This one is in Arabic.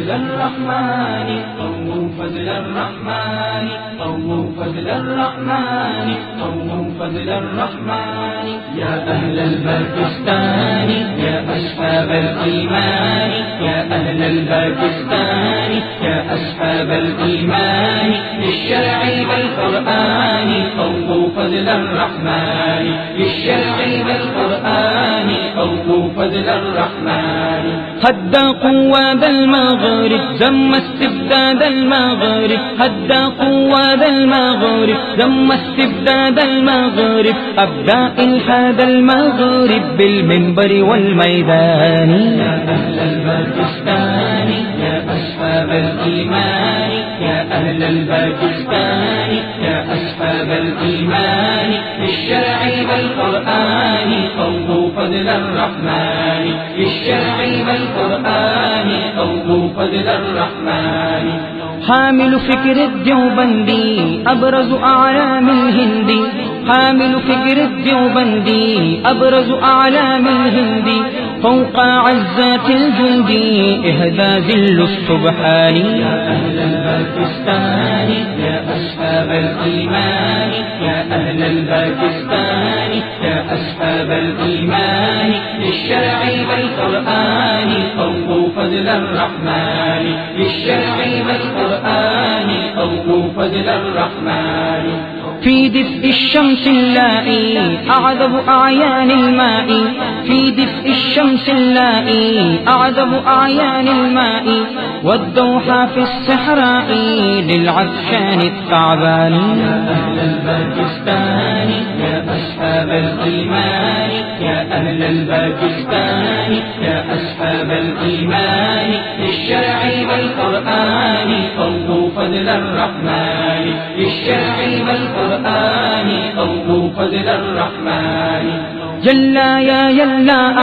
فضل الرحمن قوموا فضل الرحمن قوموا فضل الرحمن قوموا فضل الرحمن يا أهل الباكستان يا أصحاب الإيمان يا أهل الباكستان يا أصحاب الإيمان للشرع والقرآن قوموا فضل الرحمن للشرع والقرآن قوموا فضل الرحمن هدى قواد المغرب ذم استبداد المغرب هدى قواد المغرب ذم استبداد المغرب أبدى إلحاد المغرب بالمنبر والميدان يا أهل الباكستان يا أصحاب الإيمان يا أهل الباكستان يا أصحاب الإيمان للشرع والقرآن قوموا فضل الرحمن للشرع والقرآن قوموا فضل الرحمن حامل فكر الديوبندي أبرز أعلام الهندي حامل فكر الديوبندي أبرز أعلام الهندي فوق عزات الجندي إهدى ذل السبحان يا أهل الباكستان يا أصحاب الإيمان يا أهل الباكستان يا أصحاب الإيمان للشرع والقرآن قوموا فضل الرحمن للشرع والقرآن قوموا فضل الرحمن في دفء الشمس اللائي أعذب أعيان الماء في دفء الشمس اللائي أعذب أعيان الماء والدوحة في الصحراء للعطشان التعبان يا أهل الباكستان يا أصحاب الإيمان يا أهل الباكستان يا أصحاب الإيمان للشرع والقرآن قوموا فضل الرحمن للشرع والقرآن قوموا فضل الرحمن جلا يا يلا